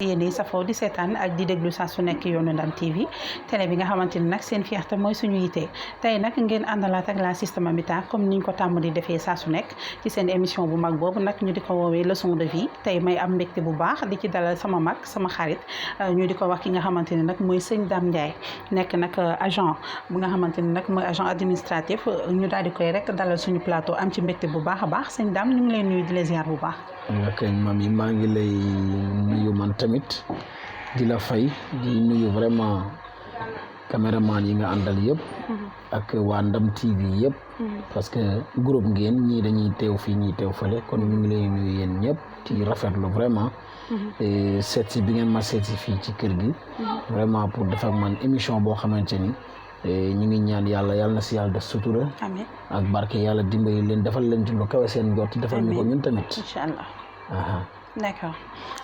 yéen yi safoo di seetaan ak di déglu saa su nekk Yoonu Ndam TV télé bi nga xamante ni nag seen fierté mooy suñu yite tey nag ngeen àndalaat ak la Sista Mamita comme niñ ko tàmm di defee saa su nekk ci seen émission bu mag boobu nag ñu di ko woowee leçon de vie tey may am mbégte bu baax di ci dalal sama mag sama xarit ñu di ko wax ki nga xamante ni nag mooy sëñ Dame Ndiaye nekk nag agent bu nga xamante ni nag mooy agent administratif ñu daal di koy rek dalal suñu plateau am ci mbégte bu baax a baax sëñ Dame ñu ngi lay nuyu di la ziar bu baax. ok mami maa ngi lay nuyu man tamit di la fay di nuyu vraiment caméraman yi nga àndal yëpp ak waa Ndam TV yëpp parce que groupe ngeen ñii dañuy teew fii ñii teew fële kon ñu ngi lay nuyu yéen ñëpp ci rafetlu vraiment seet si bi ngeen ma seet si fii ci kër gi vraiment pour def ak man émission boo xamante ni ñu ngi ñaan yàlla na si yàlla def sutura ak barke yàlla dimbali leen defal leen ci lu kawe seen njort defal ñu ko ñun tamit incha allah d'accord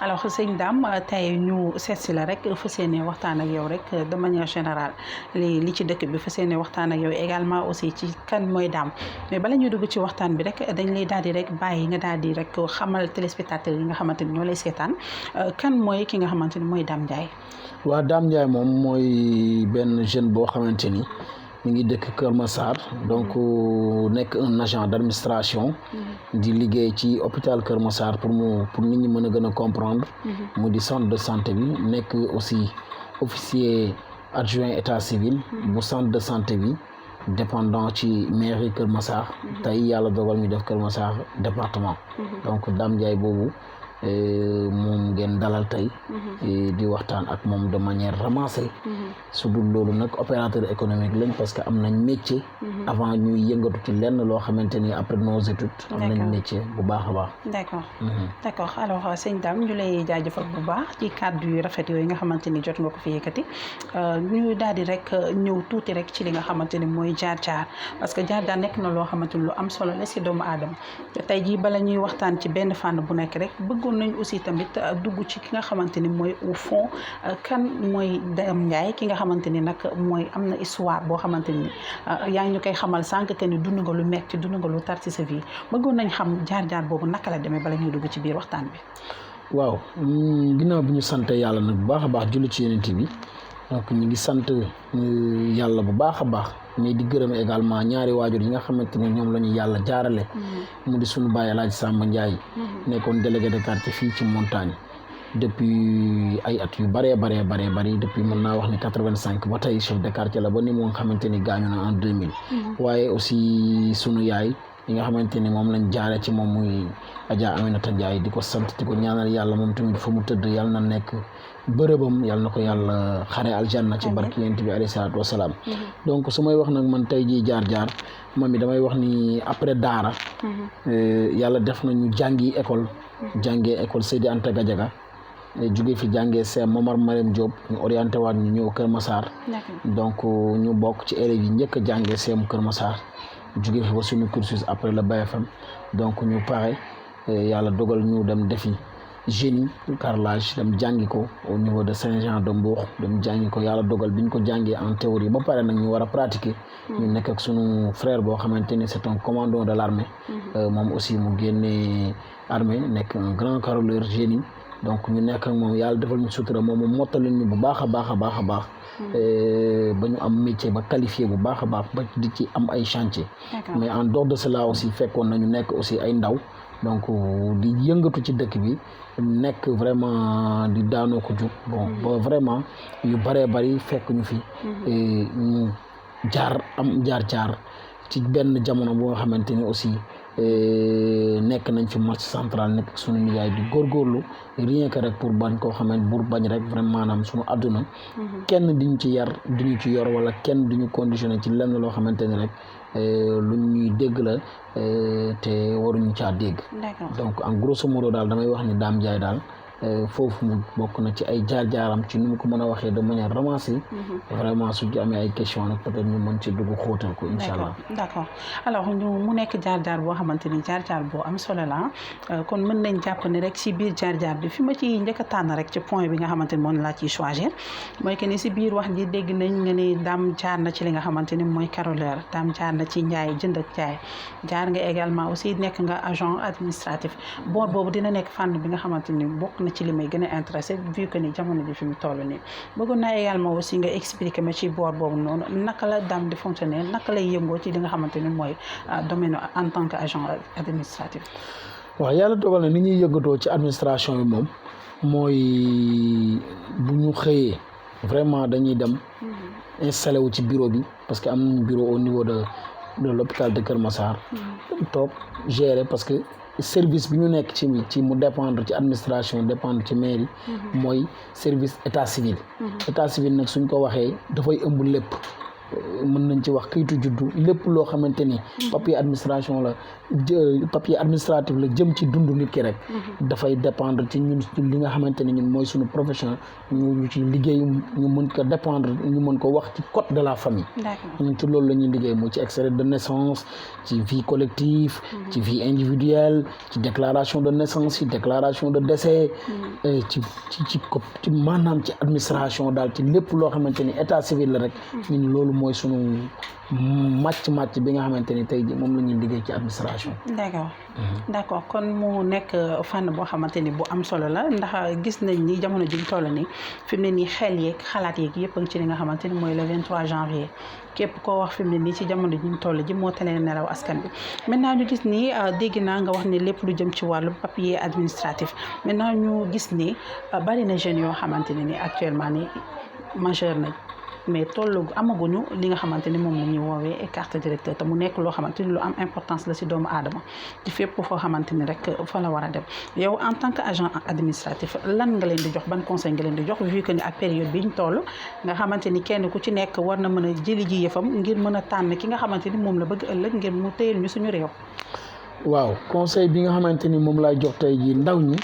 alors sëñ Dame tey ñu seet si la rek fas yéene waxtaan ak yow rek de manière générale li ci dëkk bi fas yéene waxtaan ak yow également aussi ci kan mooy Dame mais bala ñuy dugg ci waxtaan bi rek dañ lay daal di rek bàyyi nga daal di rek xamal téléspectateurs yi nga xamante ni ñoo lay seetaan kan mooy ki nga xamante ni mooy Dame Ndiaye. waaw Dame Ndiaye moom mooy benn jeune boo xamante ni mi ngi dëkk Kër Massar donc nekk un agent d'administration di liggéey ci hôpital Kër Massar pour nit ñi mën a gën a comprendre mu di centre de santé bi nekk aussi officier adjoint état civil bu centre de santé bi dépendant ci mairie Kër Massar tey yàlla dogal ñu def Kër Massar département donc Dame Ndiaye boobu moom ngeen dalal tey di waxtaan ak moom de manière ramassée su dul loolu nag opérateur économique lañ parce que am nañ métier avant ñuy yëngatu ci lenn loo xamante ni après nos études am nañ métier bu baax a baax d'accord alors sëñ Dame ñu lay jaajëfal bu baax ci kàddu yu rafet yooyu nga xamante ni jot nga ko fi yëkkati ñu daal di rek ñëw tuuti rek ci li nga xamante ni mooy jaar-jaar parce que jaar-jaar nekk na loo xamante ni lu am solo la si doomu aadama tey jii bala ñuy waxtaan ci benn fànn bu nekk rek bëggoon nañ aussi tamit dugg ci ki nga xamante ni mooy au fond kan mooy Dame Ndiaye ki nga xamante ni nag mooy am na histoire boo xamante ni yaa ngi ñu koy xamal sànq que ni dund nga lu metti dund nga lu tar ci sa vie bëggoon nañ xam jaar-jaar boobu naka la demee bala ñuy dugg ci biir waxtaan bi. waaw ginnaaw bi ñu sant yàlla nag bu baax a baax julli ci Yonent bi donc ñu ngi sant yàlla bu baax a baax mais di gërëm également ñaari waajur yi nga xamante ne ñoom la ñu yàlla jaarale mu di suñu baay Alaaji Samba Ndiaye nekkoon délégué de quartier fii ci montagne depuis ay at yu bëree bëri depuis mën naa wax ni 85 ba tey chef de quartier la ba ni mu nga xamante ni gaañu na en 2000 waaye aussi sunu yaay yi nga xamante ni moom lañ jaare ci moom muy Adja Aminata Ndiaye di ko sant di ko ñaanal yàlla moom tamit fa mu tëdd yàlla na nekk bërëbam yàlla na ko yàlla xare aljanna ci barki Yonent bi alayhi salaatu wasalaam donc su may wax nag man tey jii jaar-jaar mami damay wax ni après daara yàlla def na ñu jàngee école Seydi Anta Gadiaga jóge fi jàngee CEM Momar Marème Diop ñu orienté waat ñu ñëw Kër Massar donc ñu bokk ci élèves yi njëkk a jàngee CEM Kër Massar jóge fi ba suñu cursus après le BFM donc ñu pare yàlla dogal ñu dem defi génie carrelage dem jàngi ko au niveau de Saint-Jean-de-Mbour dem jàngi ko yàlla dogal bi ñu ko jàngee en théorie ba pare nag ñu war a pratiquer ñu nekk ak suñu frère boo xamante ni c'est un commandant de l'armée moom aussi mu génnee armée nekk un grand carreleur génie donc ñu nekk ak moom yàlla defal ñu sutura moom mu mottali ñu bu baax a baax ba ñu am métier ba qualifié bu baax a baax ba di ci am ay chantier mais en dehors de cela aussi fekkoon nañu nekk aussi ay ndaw donc di yëngatu ci dëkk bi nekk vraiment di daanoo ko jug bon ba vraiment yu bëree bëri fekk ñu fi ñu jaar ci benn jamono bu nga xamante ni aussi nekk nañ fi marché central nekk suñu nijaay di góorgóorlu rien que rek pour bañ koo xamante pour bañ rek vraiment maanaam suñu àdduna kenn diñu ci yar diñu ci yor wala kenn diñu conditionné ci lenn loo xamante ni rek lu ñuy dégg la te waruñu caa dégg donc en grosso modo daal damay wax ni Dame Ndiaye daal foofu mu bokk na ci ay jaar-jaaram ci ni mu ko mën a waxee de manière ramassée vraiment su ci amee ay question nag peut-être ñu mën ci dugg xóotal ko incha allah d'accord alors mu nekk jaar-jaar boo xamante ni jaar-jaar boo am solo la kon mën nañ jàpp ne rek si biir jaar-jaar bi fi ma ci njëkk a tànn rek ci point bi nga xamante ni moom laa ciy choisir mooy que ni si biir wax ji dégg nañ nga ni Dame jaar na ci li nga xamante ni mooy carreleur Dame jaar na ci njaay jënd ak jaay jaar nga également aussi nekk nga agent administratif boor boobu dina nekk fànn bi nga xamante ni bokk na ci li may gën a intéressé vu que ni jamono ji fi mu toll nii bëggoon naa également aussi nga expliquer ma ci boor boobu noonu naka la Dame di fonctionner naka lay yëngoo ci li nga xamante ni mooy domaine en tant que agent administratif. waaw yàlla dogal na ni ñuy yëngatoo ci administration bi moom mooy bu ñu xëyee vraiment dañuy dem installé wu ci bureau bi parce que am nañ bureau au niveau de l'hôpital de Kër Massar toog gérer parce que service bi ñu nekk ci mu dépendre ci administration dépendre ci mairie mooy service état civil état civil nag suñ ko waxee dafay ëmb lépp mën nañ ci wax kayitu juddu lépp loo xamante ni papier administration la papier administratif la jëm ci dund nit ki rek dafay dépendre ci ñun li nga xamante ni ñun mooy suñu profession ñu ci liggéey ñu mën ko dépendre ñu mën ko wax ci code de la famille ñun ci loolu la ñuy liggéey mooy ci extrait de naissance ci vie collective ci vie individuelle ci déclaration de naissance ci déclaration de décès ci maanaam ci administration daal ci lépp loo xamante ni état civil la rek ñun loolu mooy sunu màcc bi nga xamante ni tey ji moom la ñuy liggéey ci administration. d'accord kon mu nekk fànn boo xamante ni bu am solo la ndax gis nañ ni jamono ji ñu toll nii fi mu ne nii xel yeeg xalaat yeeg yëpp a ngi ci li nga xamante ni mooy le 23 janvier képp koo wax fi mu ne nii ci jamono ji ñu toll ji moo tane nelaw askan bi maintenant ñu gis ni dégg naa nga wax ni lépp lu jëm ci wàllu papier administratif maintenant ñu gis ni bari na jeunes yoo xamante ne ni actuellement ni majeur nañ. mais tollu amaguñu li nga xamante ni moom la ñuy woowee carte directeur te mu nekk loo xamante ni lu am importance la ci doomu aadama ci fépp foo xamante ni rek fa la war a dem yow en tant que agent administratif lan nga leen di jox ban conseil nga leen di jox vu que ni ak période bi ñu toll nga xamante ni kenn ku ci nekk war na mën a jëli ji yëfam ngir mën a tànn ki nga xamante ni moom la bëgg ëllëg ngir mu téyel ñu suñu réew. waaw conseil bi nga xamante ni moom laay jox tey jii ndaw ñi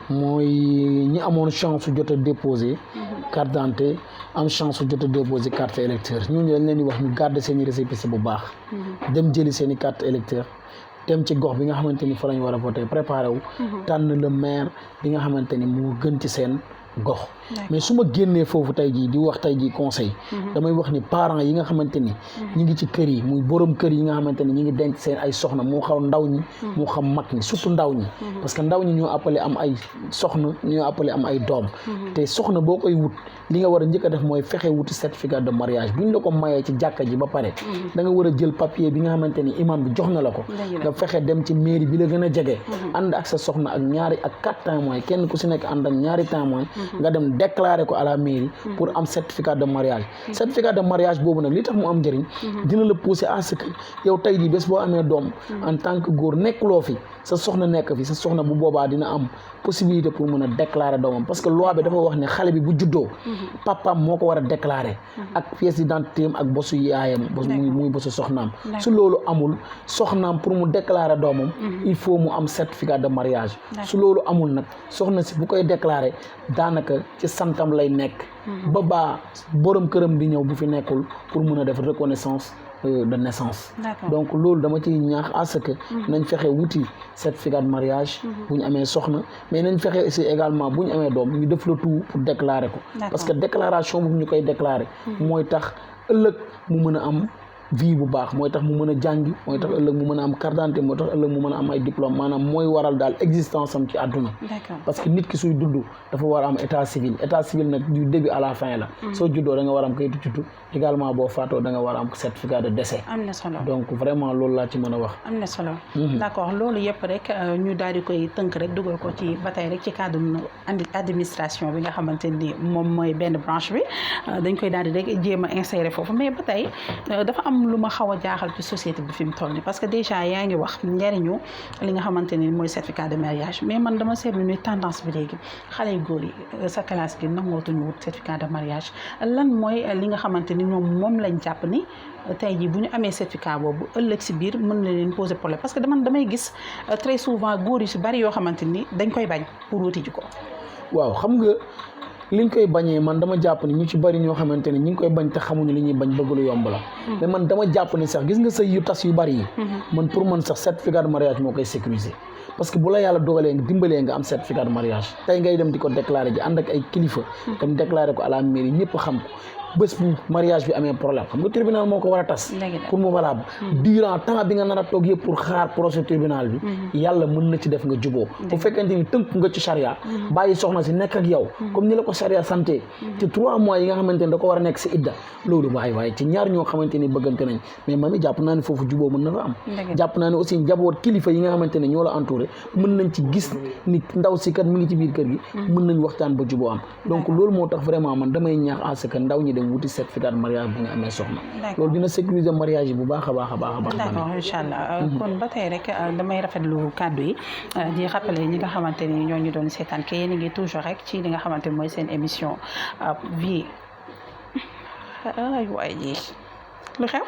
mooy ñi amoon chance su jot a déposer carte d'identité am chance su jot a déposer carte électeur ñooñu dañ leen di wax ñu garder seen i récépissé bu baax dem jëli seen i carte électeur dem ci gox bi nga xamante ni fa lañ war a voter préparé wu tànn le maire bi nga xamante ni moo gën ci seen gox mais su ma génnee foofu tey jii di wax tey jii conseil damay wax ni parents yi nga xamante ni ñi ngi ci kër yi muy borom kër yi nga xamante ni ñi ngi denc seen ay soxna moo xaw ndaw ñi moo xam mag ñi surtout ndaw ñi parce que ndaw ñi ñoo appelé am ay soxna ñoo appelé am ay doom te soxna boo koy wut li nga war a njëkk a def mooy fexe wuti certificat de mariage buñ la ko mayee ci jàkka ji ba pare da nga war a jël papier bi nga xamante ni imam bi jox na la ko nga fexe dem ci mairie bi la gën a jege ànd ak sa soxna ak ñaari ak 4 témoins kenn ku si nekk ànd ak ñaari témoins nga dem déclarer ko à la mairie pour am certificat de mariage certificat de mariage boobu nag li tax mu am njëriñ dina la pousser à ce que yow tey jii bés boo amee doom en tant que góor nekkuloo fi sa soxna nekk fi sa soxna bu boobaa dina am possibilité pour mën a déclarer doomam parce que loi bi dafa wax ne xale bi bu juddoo papaam moo ko war a déclarer ak pièce d'identité am ak bosu yaayam muy bosu soxnaam su loolu amul soxnaam pour mu déclarer doomam il faut mu am certificat de mariage su loolu amul nag soxna si bu koy déclarer daanaka ci santam lay nekk ba baa borom këram di ñëw bu fi nekkul pour mën a def reconnaissance de naissance donc loolu dama ciy ñaax à ce que nañ fexe wuti certificat de mariage bu ñu amee soxna mais nañ fexe aussi également bu ñu amee doom ñu def le tout pour déclarer ko parce que déclaration bu ñu koy déclarer mooy tax ëllëg mu mën a am vie bu baax mooy tax mu mën a jàngi mooy tax ëllëg mu mën a am carte d'identité mooy tax ëllëg mu mën a am ay diplôme maanaam mooy waral daal existence am ci àdduna parce que nit ki suy dudd dafa war a am état civil nag du début à la fin la soo juddoo da nga war a am kayitu juddu également boo faatoo da nga war a am certificat de décès am na solo donc vraiment loolu laa ci mën a wax am na solo d'accord loolu yëpp rek ñu daal di koy tënk rek dugal ko ci ba tey rek ci cadre administration bi nga xamante ni moom mooy benn branche bi dañ koy daal di rek jéem a insérer foofu mais ba tey dafa am lu ma xaw a jaaxal ci société bi fi mu toll nii parce que déjà yaa ngi wax njëriñu li nga xamante ni mooy certificat de mariage mais man dama seetlu ni tendance bi léegi xale yu góor yi sa classe gi nangootuñu wut certificat de mariage lan mooy li nga xamante ni ñoom moom lañ jàpp ni tey jii bu ñu amee certificat boobu ëllëg si biir mën na leen poser problème parce que damay gis très souvent góor yi si bari yoo xamante ni dañ koy bañ pour wuti ji ko. waaw xam nga liñ koy bañee man dama jàpp ni ñu ci bari ñoo xamante ni ñi ngi koy bañ te xamuñu li ñuy bañ bëgg lu yomb la mais man dama jàpp ni sax gis nga sëy yu tas yu bari yi man pour man sax certificat de mariage moo koy sécuriser parce que bu la yàlla dogalee nga dimbalee nga am certificat de mariage tey ngay dem di ko déclarer ji ànd ak ay kilifa dem déclarer ko à la mairie ñëpp xam ko bés bu mariage bi amee problème xam nga tribunal moo ko war a tas pour mu valable durant temps bi nga nar a toog yëpp pour xaar procès tribunal bi yàlla mën na ci def nga juboo bu fekkente ni tënk nga ci charia bàyyi soxna si nekk ak yow comme ni la ko charia santé ci 3 mois yi nga xamante ni da ko war a nekk si idda loolu waaye ci ñaar ñoo xamante ni bëggante nañ mais mami jàpp naa ne foofu juboo mën na fa am jàpp naa ne aussi njaboot kilifa yi nga xamante ne ñoo la entouré mën nañ ci gis ni ndaw si kat mu ngi ci biir kër gi mën nañ waxtaan ba juboo am donc loolu moo tax vraiment man damay ñaax à ce que ndaw ñi dem wuti certificat de mariage bu nga amee soxna loolu dina sécuriser mariage yi bu baax a baax a baax a baax d'accord incha allah kon ba tey rek damay rafetlu kàddu yi di rappeler ñi nga xamante ni ñoo ñu doon seetaan ke yéen a ngi toujours rek ci li nga xamante ni mooy seen émission vie ay waay ji lu xew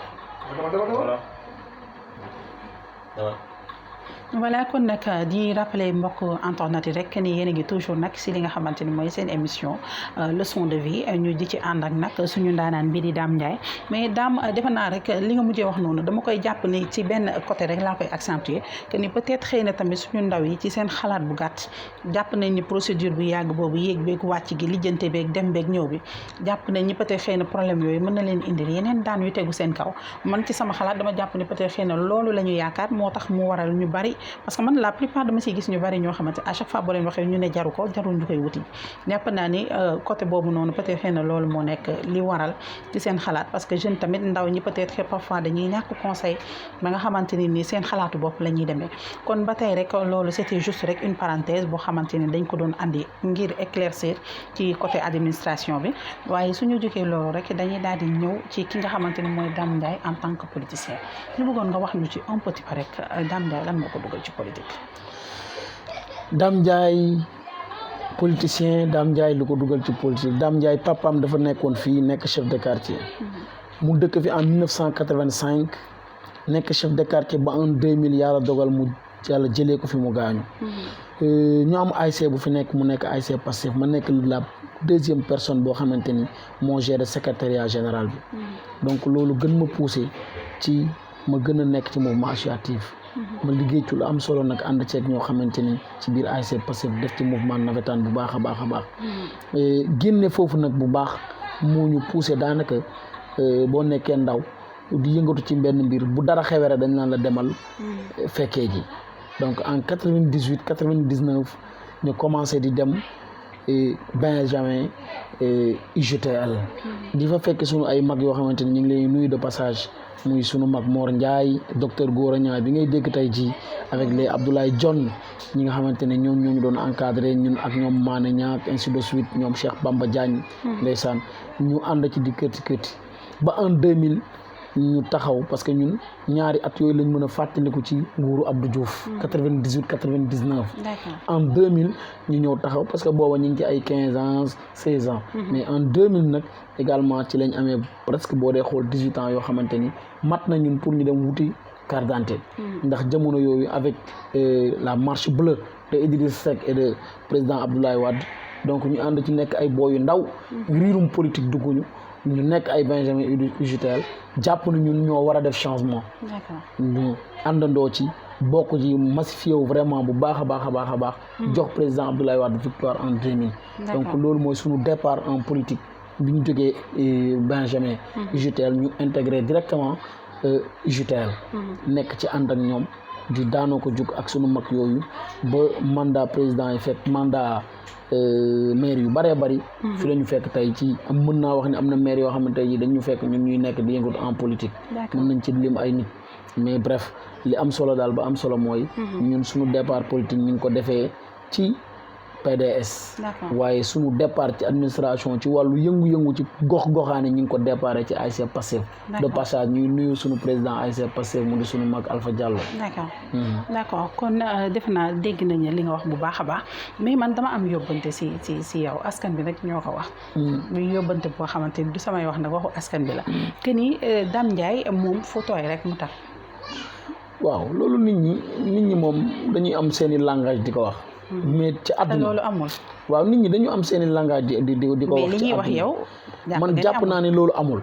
voilà kon nag di rappeler mbokk internet yi rek ni yéen a ngi toujours nag si li nga xamante ni mooy seen émission leçon de vie ñu di ci ànd ak nag suñu ndaanaan bi di Dame Ndiaye mais Dame defe naa rek li nga mujjee wax noonu dama koy jàpp ni ci benn côté rek laa koy accentuer que ni peut-être xëy na tamit suñu ndaw yi ci seen xalaat bu gàtt jàpp nañ ni procédure bu yàgg boobu yéeg beeg wàcc gi lijjante beeg dem beeg ñëw bi jàpp nañ ni peut-être xëy na problème yooyu mën na leen indil yeneen daan yu tegu seen kaw man ci sama xalaat dama jàpp ni peut-être xëy na loolu la ñu yaakaar moo tax mu waral ñu bari parce que man la plupart dama ciy gis ñu bari ñoo xamante à chaque fois boo leen waxee ñu ne jaru ko jarul ñu koy wuti jàpp naa ni côté boobu noonu peut-être xëy na loolu moo nekk li waral ci seen xalaat parce que jeune tamit ndaw ñi peut-être que parfois dañuy ñàkk conseil ba nga xamante ni seen xalaatu bopp la ñuy demee kon ba tey rek loolu c'était juste rek une parenthèse boo xamante ni dañ ko doon andi ngir éclaircir ci côté administration bi waaye suñu jógee loolu rek dañuy daal di ñëw ci ki nga xamante ni mooy Dame Ndiaye en tant que politicien ñu bëggoon nga wax ñu ci un petit peu rek Dame Ndiaye lan moo ko dugal ci politique. Dame Ndiaye politicien Dame Ndiaye lu ko dugal ci politique Dame Ndiaye papaam dafa nekkoon fii nekk chef de quartier mu dëkk fi en 1985 nekk chef de quartier ba en 2000 yàlla dogal mu yàlla jëlee ko fi mu gaañu ñu am ASC bu fi nekk mu nekk ASC Pastef ma nekk la 2e personne boo xamante ni moo géré secrétariat général bi donc loolu gën ma poussé ci ma gën a nekk ci mouvement associatif ma liggéey ci lu am solo nag ànd ceeg ñoo xamante ni ci biir ASC Pastef def ci mouvement navétane bu baax a baax a baax génne foofu nag bu baax moo ñu poussé daanaka boo nekkee ndaw di yëngatu ci benn mbir bu dara xewere dañ naan la demal fekkee ji donc en 98 99 ñu commencé di dem Benjamin UGTL di fa fekk sunu ay mag yoo xamante ni ñu ngi lay nuyu de passage muy sunu mag Mor Ndiaye docteur Gora Ndiaye bi ngay dégg tey jii avec les Abdoulaye John ñi nga xamante ne ñoom ñoo ñu doon encadré ñun ak ñoom Mané Niak ainsi de suite ñoom Cheikh Bamba Diagne ndeysaan ñu ànd ci di kërti ba en 2000 ñu taxaw parce que ñun ñaari at yooyu lañ mën a fàttaliku ci nguuru Abdou Diouf 98 99 en 2000 ñu ñëw taxaw parce que booba ñu ngi ci ay 15 ans 16 ans mais en 2000 nag également ci lañ amee presque boo dee xool 18 ans yoo xamante ni mat na ñun pour ñu dem wuti carte d'identité ndax jamono yooyu avec la marche bleue de Idriss Seck et de président Abdoulaye Wade donc ñu ànd ci nekk ay booy yu ndaw riirum politique dugguñu ñu nekk ay Benjamin UGTL jàpp na ñun ñoo war a def changement ñu àndandoo ci bokk ci massifié wu vraiment bu baax a baax a baax a baax jox président Abdoulaye Wade victoire en 2000 donc loolu mooy suñu départ en politique bi ñu jógee Benjamin UGTL ñu intégré directement UGTL nekk ci ànd ak ñoom di daanoo ko jug ak sunu mag yooyu ba mandat président yi fekk mandat maire yu bëree bëri fi la ñu fekk tey ci mën naa wax ne am na maire yoo xam ne tey jii dañu fekk ñun ñuy nekk di yëngatu en politique mën nañ ci lim ay nit mais bref li am solo daal ba am solo mooy ñun suñu départ politique ñu ngi ko defee ci PDS waaye suñu départ ci administration ci wàllu yëngu-yëngu ci gox-goxaane ñu ngi ko déparé ci ASC Pastef de passage ñuy nuyu suñu président ASC Pastef mu di suñu mag Alpha Diallo d'accord kon defe naa dégg nañu li nga wax bu baax a baax mais man dama am yóbbante si yow askan bi rek ñoo ko wax muy yóbbante boo xamante ni du samay wax nag waxu askan bi la que ni Dame Ndiaye moom photo yi rek mu tax waaw loolu nit ñi moom dañuy am seeni langage di ko wax mais ci àdduna loolu amul waaw nit ñi dañu am seeni langage di ko wax mais li ñuy wax yow man jàpp naa ne loolu amul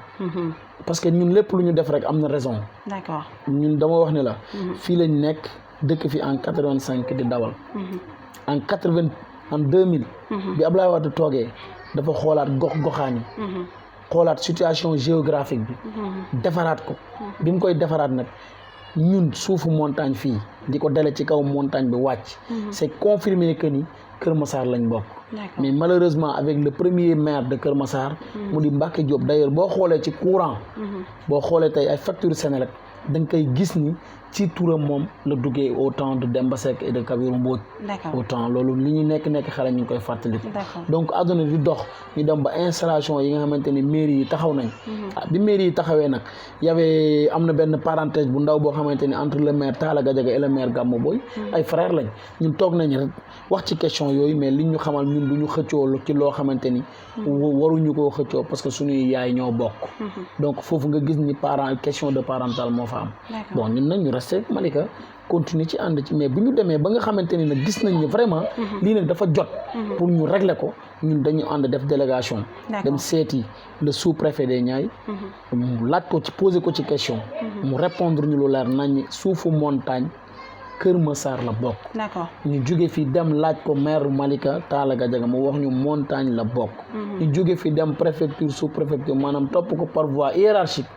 parce que ñun lépp lu ñu def rek am na raison d'accord ñun dama wax ne la fii lañ nekk dëkk fi en 85 di dawal en 2000 bi Abdoulaye Wade toogee dafa xoolaat gox-goxaan yi xoolaat situation géographique bi defaraat ko bi mu koy defaraat nag ñun suufu montagne fii di ko dale ci kaw montagne bi wàcc c'est confirmé que ni Kër Massar lañ bokk mais malheureusement avec le premier maire de Kër Massar mu di Mbacké Diop d'ailleurs boo xoolee ci courant boo xoolee tey ay facture Senelec da nga koy gis ni ci turam moom la duggee au temps de Demba Seck et de Kabirou Mbodj au temps loolu li ñu nekk xale ñu ngi koy fàttaliku donc àdduna di dox ñu dem ba installation yi nga xamante ni mairie yi taxaw nañ bi mairie yi taxawee nag y'avait am na benn parenthèse bu ndaw boo xamante ni entre le maire Talla Gadiaga et le maire Gamou Boye ay frère lañ ñun toog nañ rek wax ci question yooyu mais liñ ñu xamal ñun du ñu xëccoo ci loo xamante ni waruñu koo xëccoo parce que suñuy yaay ñoo bokk donc foofu nga gis ni parent question de parental moo fa am bon ñun nag ñu resté Malika continuer ci ànd ci mais bu ñu demee ba nga xamante ni nag gis nañ ni vraiment lii nag dafa jot pour ñu régler ko ñun dañu ànd def délégation dem seeti le sous-préfet des Niayes mu laaj ko ci poser ko ci question mu répondre ñu lu leer nañ suufu montagne Kër Massar la bokk ñu jóge fi dem laaj ko maire Malika Talla Gadiaga mu wax ñu montagne la bokk ñu jóge fi dem préfecture sous préfecture maanaam topp ko par voie hiérarchique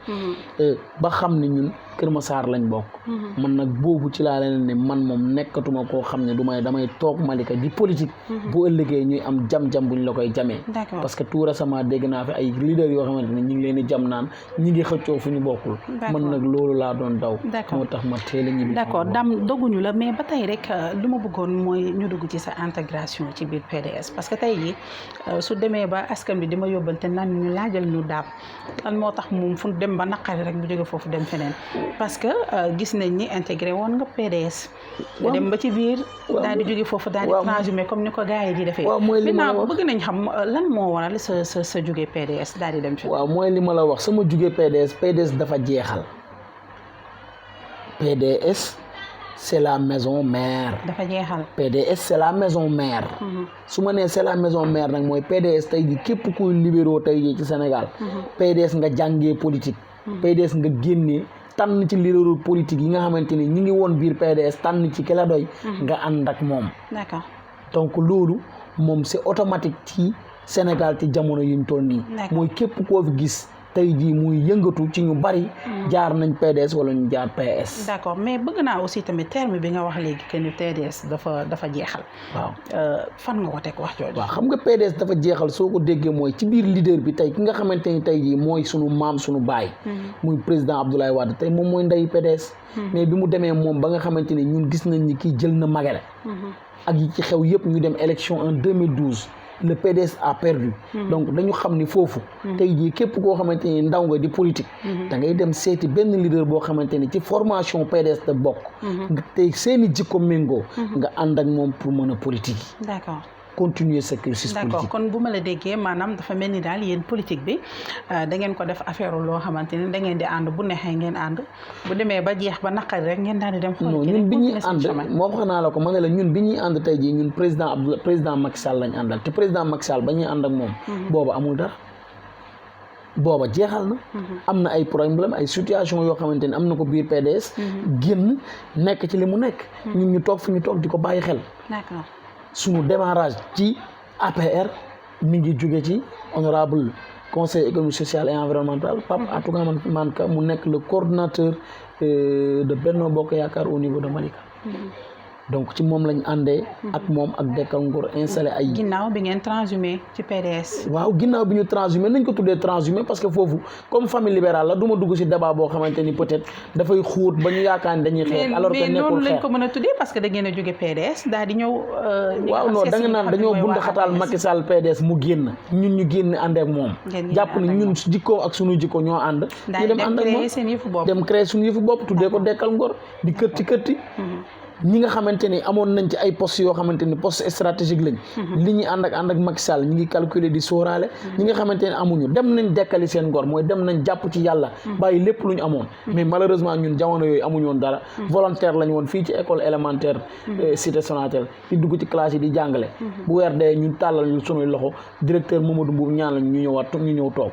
ba xam ne ñun Kër Massar lañ bokk man nag boobu ci laa leen ne man moom nekkatuma koo xam ne damay toog Malika di politique bu ëllëgee ñuy am jam-jam buñ la koy jamee parce que tout récemment dégg naa fi ay leaders yoo xamante ne ñi ngi leen di jam naan ñi ngi xëccoo fu ñu bokkul man nag loolu laa doon daw moo tax ma teel a ñibbi d'accord dam doguñu la mais ba tey rek lu ma bëggoon mooy ñu dugg ci sa intégration ci biir PDS parce que tey jii su demee ba askan bi di ma yóbbante nan ñu laajal ñu daab lan moo tax moom fu dem ba naqari rek bu jóge foofu dem feneen parce que gis nañ ni intégré woon nga PDS nga dem ba ci biir daal di jóge foofu daal di transhumé comme ni ko gars yi di defee maintenant bëgg nañ xam lan moo waral sa jóge PDS daal di dem feneen waaw mooy li ma la wax sama jóge PDS dafa jeexal PDS c'est la maison mère dafa jeexal PDS c'est la maison mère su ma nee c'est la maison mère nag mooy PDS tey ji képp kuy libéraux tey ji ci Sénégal PDS nga jàngee politique PDS nga génnee tànn ci leaderu politique yi nga xamante ni ñi ngi woon biir PDS tànn ci ki la doy nga ànd ak moom d'accord donc loolu moom c'est automatique ci Sénégal ci jamono yi ñu toll nii mooy képp koo fi gis tey jii muy yëngatu ci ñu bari jaar nañ PDS wala ñu jaar PS d'accord mais bëgg naa aussi tamit terme bi nga wax léegi que ni PDS dafa jeexal waaw fan nga ko teg wax jooju waaw xam nga PDS dafa jeexal soo ko déggee mooy ci biir leader bi tey ki nga xamante ni tey jii mooy sunu maam sunu baay muy président Abdoulaye Wade tey moom mooy ndeyu PDS mais bi mu demee moom ba nga xamante ni ñun gis nañ ni kii jël na magale ak yi ci xew yëpp ñu dem élection en 2012 le PDS a perdu donc dañu xam ni foofu tey jii képp koo xamante ni ndaw nga di politique da ngay dem seeti benn leader boo xamante ni ci formation PDS da bokk nga tey seeni jikko méngoo nga ànd ak moom pour mën a politique yi d'accord continuer sa cursus politique d'accord kon bu ma la déggee maanaam dafa mel ni daal yéen politique bi da ngeen ko def affaire loo xamante ni da ngeen di ànd bu neexee ngeen ànd bu demee ba jeex ba naqari rek ngeen daal di dem non ñun bi ñuy ànd moo wax naa la ko ma ne la ñun bi ñuy ànd tey jii ñun président Macky Sall lañ àndal te président Macky Sall ba ñuy ànd ak moom booba amul dara booba jeexal na am na ay problème ay situation yoo xamante ni am na ko biir PDS génn nekk ci li mu nekk ñun ñu toog fi ñu toog di ko bàyyi xel d'accord suñu démarrage ci APR mi ngi jóge ci honorable conseil économique social et environnemental Pape Atoumane Manka mu nekk le coordonnateur de Benno Bokk Yaakaar au niveau de Malika donc ci moom lañ àndee ak moom ak Dekkal Ngor installé ay ginnaaw bi ngeen transhumé ci PDS waaw ginnaaw bi ñu transhumé nañ ko tuddee transhumé parce que foofu comme famille libérale la du ma dugg ci débat boo xamante ni peut-être dafay xuut ba ñu yaakaar ni dañuy xeex alors que nekkul xeex mais noonu lañ ko mën a tuddee parce que da ngeen a jóge PDS daal di ñëw waaw non da nga naan dañoo bund xataal Macky Sall PDS mu génn ñun ñu génn ànd ak moom jàpp ni ñun jikkoo ak suñu jikko ñoo ànd ñu dem ànd ak moom dem créer suñu yëfu bopp tuddee ko Dekkal Ngor di kërti ñi nga xamante ni amoon nañ ci ay postes yoo xamante ni poste stratégique lañ li ñuy ànd ak Macky Sall ñi ngi calculer di sóoraale ñi nga xamante ni amuñu dem nañ dekkali seen ngor mooy dem nañ jàpp ci yàlla bàyyi lépp lu ñu amoon mais malheureusement ñun jamono yooyu amuñu woon dara volontaire lañ woon fii ci école élémentaire cité Sonatel di dugg ci classe yi di jàngale bu weer dee ñu tàllal ñu sunuy loxo directeur Mamadou Mboub ñaan lañ ñu ñëw toog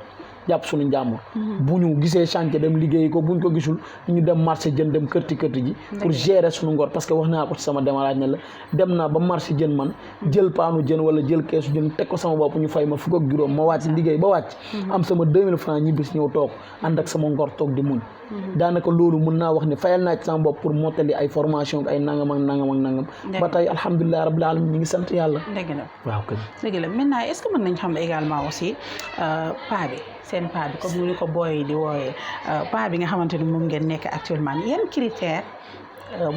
jàpp suñu njàmbur bu ñu gisee chantier dem liggéey ko buñ ko gisul ñu dem marché jën dem kërti ji pour gérer suñu ngor parce que wax naa ko ci sama démarrage ne la dem naa ba marché jën man jël paanu jën wala jël keesu jën teg ko sama bopp ñu fay ma fukk ak juróom ma wàcc liggéey ba wàcc am sama 2000 francs ñibbis ñëw toog ànd ak sama ngor toog di muñ daanaka loolu mën naa wax ne fayal naa ci sama bopp pour mottali ay formation ay nangam ak nangam ak nangam ba tey alhamdulilah rabbil alamin ñu ngi sant yàlla dëgg la waaw kay dëgg la maintenant est-ce que mën nañ xam également aussi paa bi seen paa bi comme ni ko booy di wooyee paa bi nga xamante ni moom ngeen nekk actuellement yan critère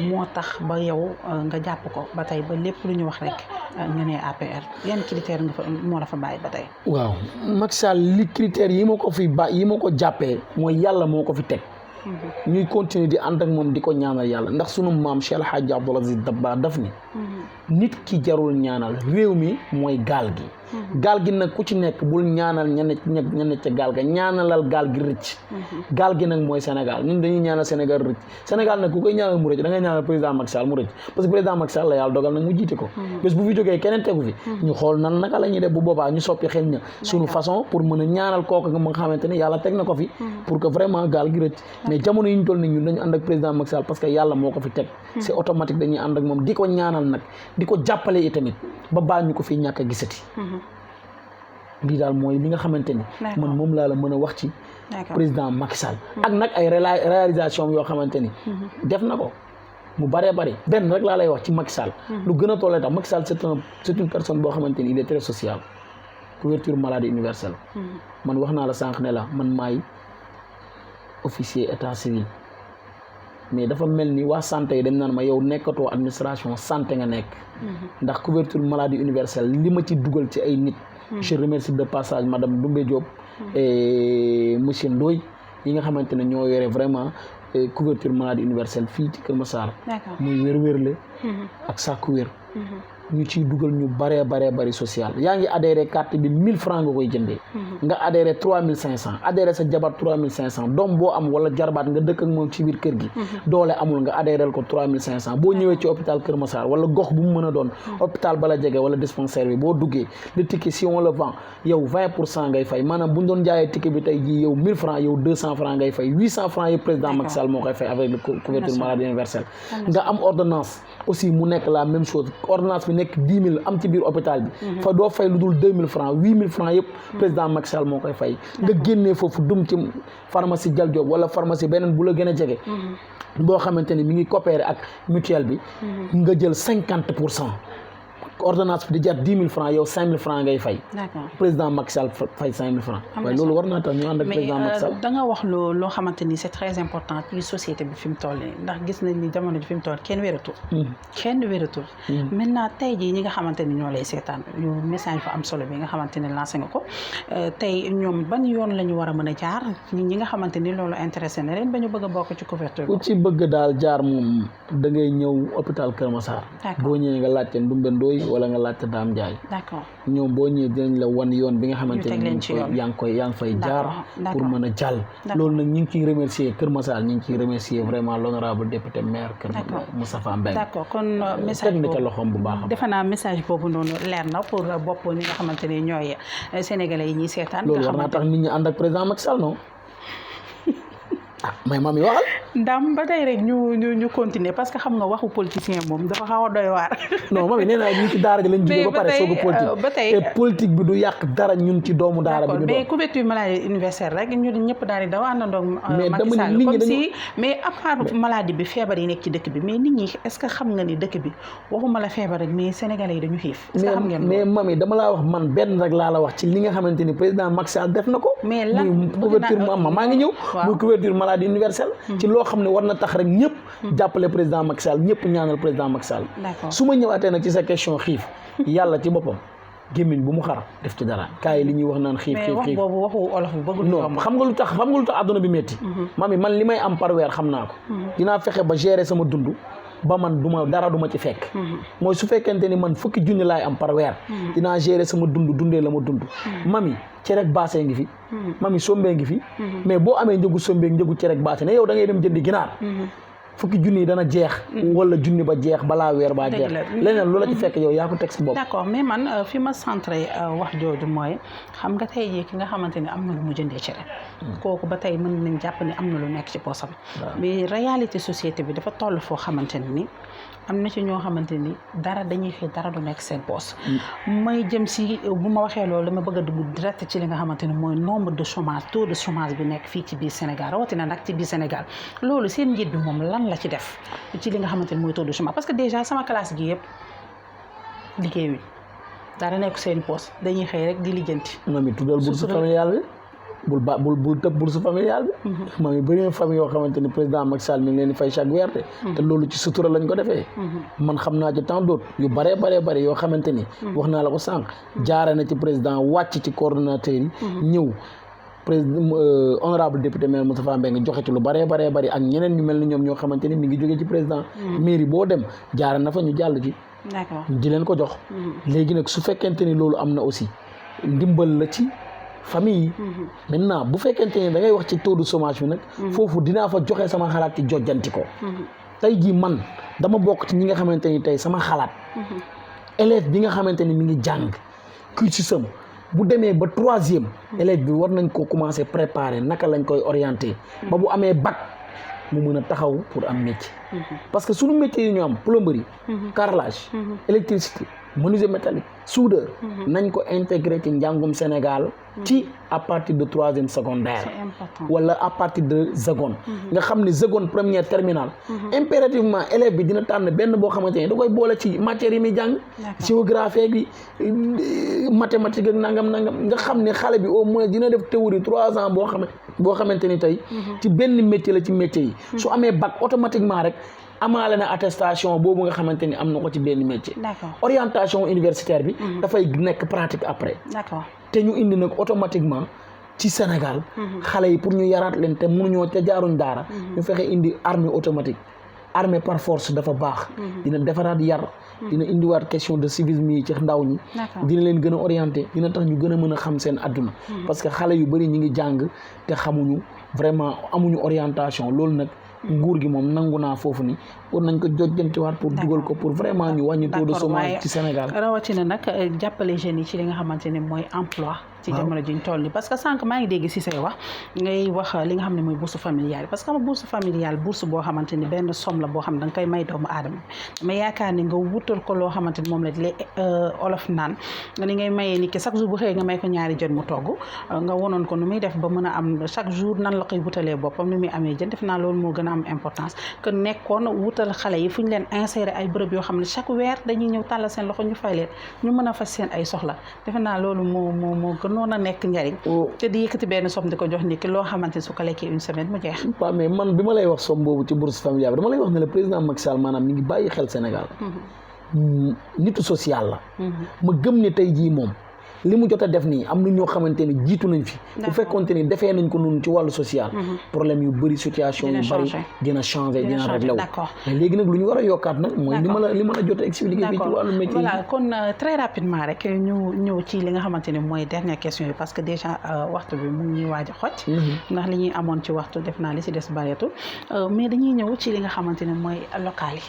moo tax ba yow nga jàpp ko ba tey ba lépp lu ñu wax rek nga ne APR yan critère nga fa moo la fa bàyyi ba tey. waaw Macky Sall li critères yi ma ko fi yi ma ko jàppee mooy yàlla moo ko fi teg. ñuy continuer di ànd ak moom di ko ñaanal yàlla ndax sunu maam Cheikh El Hadj Abdoul Aziz Dabakh daf ni nit ki jarul ñaanal réew mi mooy gaal gi gaal gi nag ku ci nekk bul ñaanal ña ne ca gaal ga ñaanalal gaal gi rëcc gaal gi nag mooy Sénégal ñun dañuy ñaanal Sénégal rëcc Sénégal nag ku koy ñaanal mu rëcc da ngay ñaanal président Macky Sall mu rëcc parce que président Macky Sall la yàlla dogal nag mu jiite ko bés bu fi jógee keneen tegu fi ñu xool nan naka la ñuy def bu boobaa ñu soppi xel ña suñu façon pour mën a ñaanal kooku nga xamante ne yàlla teg na ko fi pour que vraiment gaal gi rëcc mais jamono yi ñu toll ni ñun dañu ànd ak président Macky Sall parce que yàlla moo ko fi teg c'est automatique dañuy ànd ak moom di ko ñaanal nag di ko jàppale itamit ba baa ñu ko fi ñàkk a gisati lii daal mooy li nga xamante ni man moom laa la mën a wax ci président Macky Sall ak nag ay réalisation yoo xamante ni def na ko mu bëree bëri benn rek laa lay wax ci Macky Sall lu gën a tollee tax Macky Sall c'est une personne boo xamante ni il est très social couverture maladie universelle man wax naa la sànq ne la man maay officier état civil mais dafa mel ni waa santé yi dañ naan ma yow nekkatoo administration santé nga nekk ndax couverture maladie universelle li ma ci dugal ci ay nit je remercie de passage madame Doumbé Diop et monsieur Ndoye yi nga xamante ne ñoo yore vraiment couverture maladie universelle fii ci Kër Massar muy wér-wérle ak sàkku wér ñu ciy dugal ñu bari social yaa ngi adhéré carte bi 1000 francs nga koy jëndee nga adhéré 3500 adhéré sa jabar 3500 doom boo am wala jarbaat nga dëkk ak moom ci biir kër gi doole amul nga adhéré ko 3500 boo ñëwee ci hôpital Kër Massar wala gox bu mu mën a doon hôpital bala jege wala dispensaire bi boo duggee le ticket si on le vend yow 20% ngay fay maanaam bu ñu doon jaayee ticket bi tey jii yow 1000 francs yow 200 francs ngay fay 800 francs yëpp président Macky Sall moo koy fay avec le couverture maladie universelle nga am ordonnance aussi mu nekk la même chose ordonnance bi nekk 10 000 am ci biir hôpital bi fa doo fay lu dul 2000 francs 8000 francs yëpp président Macky Sall moo koy fay nga génnee foofu dum ci pharmacie Dial Diop wala pharmacie beneen bu la gën a jege boo xamante ni mi ngi coopéré ak mutuelle bi nga jël 50% ordonnance bi di jar 10 000 francs yow 5 000 francs ngay fay président Macky Sall fay 5 000 francs waaye loolu war naa tax ñu ànd ak président Macky Sall da nga wax loo xamante ni c'est très important ci société bi fi mu toll nii ndax gis nañ ni jamono ji fi mu toll kenn wératul maintenant tey jii ñi nga xamante ni ñoo lay seetaan yu message fa am solo bi nga xamante ni lancé nga ko tey ñoom ban yoon la ñu war a mën a jaar ñi nga xamante ni loolu intéressé na leen ba ñu bëgg a bokk ci couverture ku ci bëgg daal jaar moom da ngay ñëw hôpital Kër Massar boo ñëwee nga laajte Ndoumbé Ndoye wala nga laajte Dame Ndiaye d'accord ñoom boo ñëwee dinañ la wan yoon bi nga xamante ni yaa ngi fay jaar pour mën a jàll loolu nag ñu ngi ciy remercier Kër Massar ñu ngi ciy remercier vraiment l'honorable député maire Kër Moustapha Mbengue d'accord kon message teg na ca loxoom bu baax defe naa message boobu noonu leer na pour bopp ñi nga xamante ni ñooy sénégalais yi ñuy seetaan loolu war naa tax nit ñi ànd ak président Macky Sall non mais mami waxal ndam ba tey rek ñu continuer parce que xam nga waxu politicien moom dafa xaw a doy waar non mami nee naa ñun ci daara ji lañ jógee ba pare soog a politique ba tey te politique bi du yàq dara ñun ci doomu daara bi ñu mais couverture maladie universelle rek ñu ñëpp daal di daw àndandoo mais Macky dama Sall nit ñi comme dañu si mais à part maladie bi feebar yi nekk ci dëkk bi mais nit ñi est-ce que xam nga ni dëkk bi waxuma la feebar rek mais sénégalais yi dañu xiif est-ce que xam ngeen mais mami dama laa wax man benn rek laa la wax ci li nga xamante ni président Macky Sall def na ko mais lan muy couverture mu am maa ngi ñëw muy couverture maladie universelle ci loo xam ne war na tax rek ñëpp jàppale président Macky Sall ñëpp ñaanal président Macky Sall su ma ñëwaatee nag ci sa question xiif yàlla ci boppam gémmiñ bu mu xar def ci dara kaay yi li ñuy wax naan xiif mais wax boobu waxu olof bi bëggul non xam nga lu tax àdduna bi métti mami man li may am par weer xam naa ko dinaa fexe ba gérer sama dund ba man dara duma ci fekk mooy su fekkente ni man fukki junni laay am par weer dinaa gérer sama dundee la ma dund mami cerek baase ngi fi mami sombee ngi fi mais boo amee njëgu sombee njëgu cerek baase ne yow da ngay dem jëndi ginaar fukki junni yi dana jeex wala junni ba jeex balaa weer baa jeex leneen lu la ci fekk yow yaa ko teg sa bopp. d'accord mais man fi ma centré wax jooju mooy xam nga tey jii ki nga xamante ni am na lu mu jëndee cere kooku ba tey mën nañ jàpp ni am na lu nekk ci poosam mais réalité société bi dafa toll foo xamante ni am na ci ñoo xamante ni dara dañuy xëy dara du nekk seen poos may jëm si bu ma waxee loolu dama bëgg a dugg direct ci li nga xamante ni mooy nombre de chômage taux de chômage bi nekk fii ci biir Sénégal rawatina nag ci biir Sénégal loolu seen njiit bi moom lan la ci def ci li nga xamante ni mooy taux de chômage parce que déjà sama classe gi yëpp liggéeyuñ dara nekk seen poos dañuy xëy rek di lijjanti. mami tuddal bourse familiale bi bul tëb bourse familiale bi mami bëri na famille yoo xamante ni président Macky Sall mi ngi leen di fay chaque weer te loolu ci sutura lañ ko defee man xam naa ci tant d'autres yu bare yoo xamante ni wax naa la ko sànq jaare na ci président wàcc ci coordonnateur yi ñëw président honorable député maire Moustapha Mbengue joxe ci lu bare ak ñeneen ñu mel ni ñoom ñoo xamante ni mi ngi jógee ci président mairie boo dem jaare na fa ñu jàll ci d'accord di leen ko jox léegi nag su fekkente ni loolu am na aussi ndimbal la ci famille yi maintenant bu fekkente ni da ngay wax ci taux de chômage bi nag foofu dinaa fa joxe sama xalaat ci jojjanti ko tey jii man dama bokk ci ñi nga xamante ni tey sama xalaat élève bi nga xamante ni mi ngi jàng cursusam bu demee ba 3e élève bi war nañ ko commencer préparer naka lañ koy orienter ba bu amee bac mu mën a taxaw pour am métier parce que suñu métier yi ñu am plomberie carrelage électricité menuisier métallique soudeur nañ ko intégrer ci njàngum Sénégal ci à partir de 3e secondaire wala à partir de seconde nga xam ne seconde première terminale impérativement élève bi dina tànn benn boo xamante ne da koy boole ci matière yi muy jàng géographie bi mathématique ak nangam nga xam ne xale bi au moins dina def théorie 3 ans boo xamante ni tey ci benn métier la ci métier yi su amee bac automatiquement rek amaale na attestation boobu nga xamante ni am na ko ci benn métier orientation universitaire bi dafay nekk pratique après te ñu indi nag automatiquement ci Sénégal xale yi pour ñu yaraat leen te mënuñoo te jaaruñ daara ñu fexe indi armée automatique armée par force dafa baax dina defaraat yar dina indiwaat question de civisme yi ci ndaw ñi dina leen gën a orienté dina tax ñu gën a mën a xam seen adduna parce que xale yu bëri ñi ngi jàng te xamuñu vraiment amuñu orientation loolu nag nguur gi moom nangu naa foofu ni pour nañ ko jojjantiwaat pour dugal ko pour vraiment ñu wàññi taux de chômage ci Sénégal rawatina nag jàppale jeunes yi ci li nga xamante ne mooy emploi ci jamono ji ñu toll nii parce que sànq maa ngi dégg si say wax ngay wax li nga xam ne mooy bourse familiale parce que xam nga bourse familiale bourse boo xamante ni benn somme la boo xam ne da nga koy may doomu aadama mais yaakaar ni nga wutal ko loo xamante ni moom la di olof naan ni ngay mayee ni ki chaque jour bu xëyee nga may ko ñaari jën mu togg nga wonoon ko nu muy def ba mën a am chaque jour nan la koy wutalee boppam ni muy amee jën def naa loolu moo gën a am importance que nekkoon wutal xale yi fu ñu leen insérer ay bërëb yoo xam ne chaque weer dañuy ñëw tàllal seen loxo ñu fay leen ñu mën a faj seen ay soxla defe naa loolu moo gënoon a nekk njariñ te di yëkkati benn somme di ko jox nit ki loo xamante ni su ko lekkee une semaine mu jeex waaw mais man bi ma lay wax somme boobu ci bourse familiale dama lay wax ne le président Macky Sall maanaam mi ngi bàyyi xel Sénégal nitu social la ma gëm ne tey jii moom li mu jot a def nii am na ñoo xamante ni jiitu nañ fi bu fekkonte ni defee nañ ko noonu ci wàllu social problème yu bëri situation yu bëri dina changer dina réglé wu mais léegi nag lu ñu war a yokkaat nag mooy li ma la jot a expliqué fii ci wàllu métier voilà kon très rapidement rek ñu ñëw ci li nga xamante ni mooy dernière question yi parce que déjà waxtu bi mu ngi ñuy waaj a xoj ndax li ñuy amoon ci waxtu def naa li si des bareetul mais dañuy ñëw ci li nga xamante ne mooy local yi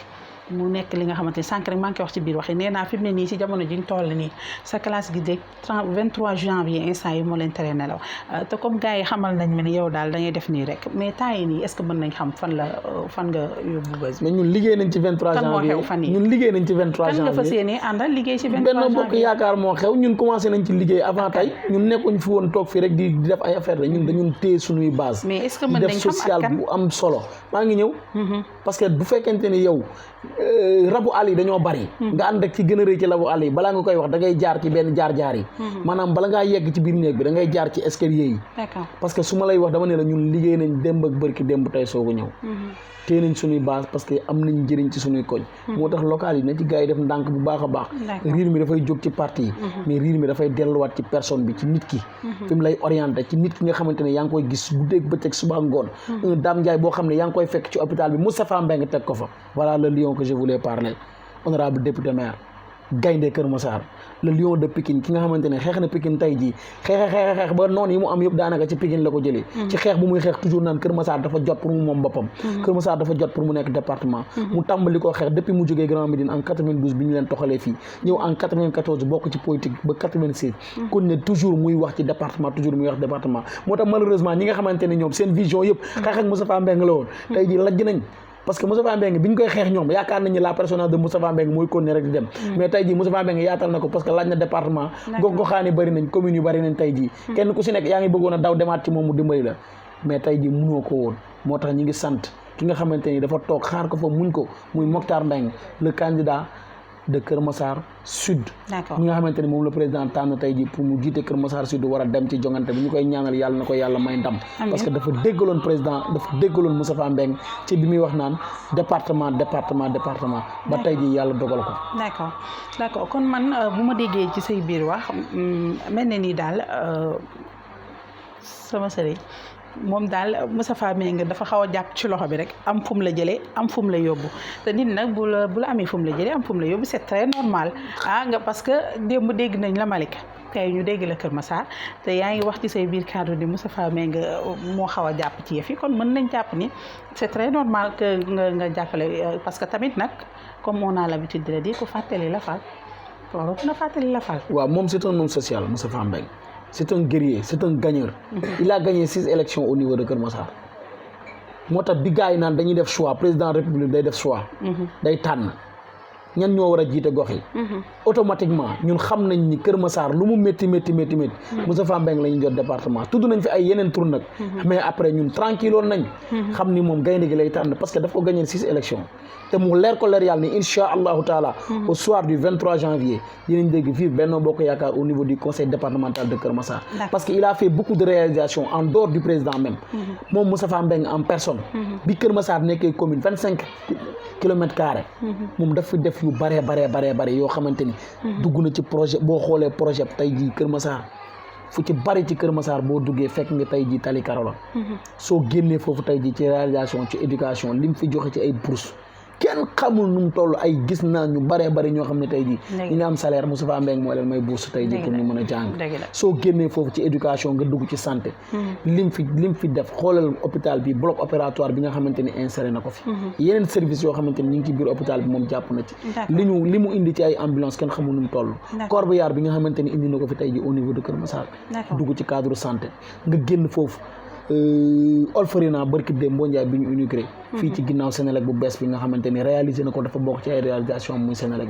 mu nekk li nga xamante ni sànq rek maa ngi koy wax ci biir wax yi nee naa fi mu ne nii si jamono ji ñu toll nii sa classe gi de 23 janvier instant yi moo leen tere nelaw te comme gars yi xamal nañ ma ni yow daal da ngay def nii rek mais temps yi nii est ce que mën nañ xam fan nga yóbbu bés bi. mais ñun liggéey nañ ci 23 janvier kan moo xew fan yi ñun liggéey nañ ci 23 janvier kan nga fas yéene àndal liggéey ci 23 janvier Benno Bokk Yaakaar moo xew ñun commencé nañ ci liggéey avant tey ñun nekkuñ fi woon toog fi rek di def ay affaire la ñun dañun téye suñuy base mais est ce que mën nañ xam social bu am solo maa ngi ñëw parce que bu fekkente ni yow rabu àll yi dañoo bari nga ànd ak ci gën a rëy ci rabu àll yi balaa nga koy wax da ngay jaar ci benn jaar-jaar yi maanaam bala ngaa yegg ci biir néeg bi da ngay jaar ci escalier yi parce que su ma lay wax dama ne la ñun liggéey nañ démb ak bërki démb tey soogu ñëw téye nañ suñuy base parce que am nañ njëriñ ci suñuy koñ moo tax local yi na ci gars yi def ndànk bu baax a baax riir mi dafay jóg ci parti yi mais riir mi dafay delluwaat ci personne bi ci nit ki fi mu lay orienté ci nit ki nga xamante ne yaa ngi koy gis guddeeg bëccëg suba ngoon un Dame Ndiaye boo xam ne yaa ngi koy fekk ci hôpital bi Moustapha Mbengue teg ko fa voilà le lion que je voulais parler honorable député maire gaynde Kër Massar le lion de Pikine ki nga xamante ne xeex na Pikine tey jii xeex ba noonu yi mu am yëpp daanaka ci Pikine la ko jëlee ci xeex bu muy xeex toujours naan Kër Massar dafa jot pour mu moom boppam Kër Massar dafa jot pour mu nekk département mu tàmbali koo xeex depuis mu jógee Grand Médine en 92 bi ñu leen toxalee fii ñëw en 94 bokk ci politique ba 96 kon ne toujours muy wax ci département moo tax malheureusement ñi nga xamante ne ñoom seen vision yëpp xeex ak Moustapha Mbengue la woon tey jii lajj nañ parce que Moustapha Mbengue bi ñu koy xeex ñoom yaakaar nañu la personnage de Moustapha Mbengue mooy continuer rek di dem mais tey jii Moustapha Mbengue yaatal na ko parce que laaj na département gox-goxaan yi bëri nañ communes yu bëri nañ tey jii kenn ku si nekk yaa ngi bëggoon a daw demaat ci moom mu dimbali la mais tey jii mënoo ko woon moo tax ñi ngi sant ki nga xamante ni dafa toog xaar ko fa muñ ko muy Mokhtar Mbengue le candidat de Kër Massar Sud ñi nga xamante ni moom la président tànn tey jii pour mu jiite Kër Massar Sud war a dem ci jongante bi ñu koy ñaanal yàlla na ko yàlla may ndam parce que dafa déggaloon président dafa déggaloon Moustapha Mbengue ci bi muy wax naan département ba tey jii yàlla dogal ko d'accord kon man bu ma déggee ci say biir wax mel na ni daal sama sëriñ moom daal Moustapha Mbengue dafa xaw a jàpp ci loxo bi rek am fu mu la jëlee am fu mu la yóbbu te nit nag bu la amee fu mu la jëlee am fu mu la yóbbu c'est très normal nga parce que démb dégg nañ la Malika tey ñu dégg la Kër Massar te yaa ngi wax ci say biir cadre ni Moustapha Mbengue moo xaw a jàpp ci yëf yi kon mën nañ jàpp ni c'est très normal que nga jàppale parce que tamit nag comme on a l'habitude de le dire ku fàttali la fal loolu na fàttali la fal. waaw moom c'est un homme social Moustapha Mbengue c'est un guerrier c'est un gagneur il a gagné 6 élections au niveau de Kër Massar moo tax bi gars yi naan dañuy def choix président de la République day def choix day tànn ñan ñoo war a jiite gox yi automatiquement ñun xam nañ ni Kër Massar lu mu métti Moustapha Mbengue la ñu jot département tudd nañ fi ay yeneen tur nag mais après ñun tranquille woon nañ xam ni moom gaynde gi lay tànn parce que daf ko gagné 6 élections te mu leer ko leer yàlla ni insha allahu taala au soir du 23 janvier dinañ dégg vive Benno Bokk Yaakaar au niveau du conseil départemental de Kër Massar parce que il a fait beaucoup de réalisations en dehors du président même moom Moustapha Mbengue en personne bi Kër Massar nekkee commune 25 kilomètres carrés moom daf fi def yu bare yoo xamante ni dugg na ci projet boo xoolee projet tey jii Kër Massar fu ci bari ci Kër Massar boo duggee fekk nga tey jii tali karo la soo génnee foofu tey jii ci réalisation ci éducation lim fi joxe ci ay bourse kenn xamul nu mu toll ay gis naa ñu bare ñoo xam ne tey jii ñu am salaire Moustapha Mbengue moo leen may bourse tey jii pour ñu mën a jàng soo génnee foofu ci éducation nga dugg ci santé lim fi def xoolal hôpital bi bloc opératoire bi nga xamante ni inséré na ko fi yeneen service yoo xamante ni ñu ngi ci biir hôpital bi moom jàpp na ci li mu indi ci ay ambulance kenn xamul nu mu toll corbillard bi nga xamante ni indi na ko fi tey jii au niveau de Kër Massar dugg ci cadre santé nga génn foofu Olforina barki de Mbonjaay bi ñu inauguré fii ci ginnaaw Sénélec bu bees bi nga xamante ni réalisé na ko dafa bokk ci ay réalisation muy Sénélec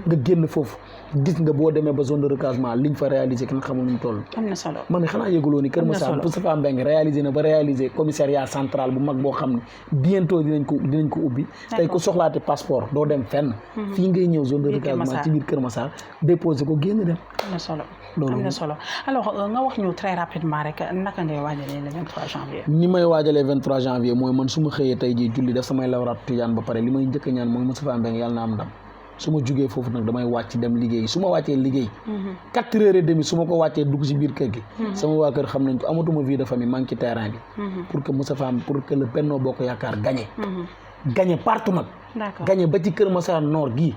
bi nga génn foofu gis nga boo demee ba zone de recasement liñ fa réalisé kenn xamul nu mu toll am na solo man xanaa yëguloo ni Kër Massar Moustapha Mbengue réalisé na ba réalisé commissariat central bu mag boo xam ne bientôt dinañ ko ubbi tey ku soxlaate passeport doo dem fenn fii ngay ñëw zone de recasement ci biir Kër Massar déposé ko génn dem am na solo alors nga wax ñu très rapidement rek naka ngay waajalee le 23 janvier. ni may waajalee 23 janvier mooy man su ma xëyee tey jii julli def samay lawraat tijaan ba pare li may njëkk a ñaan mooy Moustapha Mbengue yàlla na am ndam su ma jugee foofu nag damay wàcc dem liggéey su ma wàccee liggéey 4h30 su ma ko wàccee dugg si biir kër gi sama waa kër xam nañ ko amatuma vie de famille maa ngi ci terrain bi pour que le Benno Bokk Yaakaar gagné partout nag gagné ba ci Kër Massar Nord gi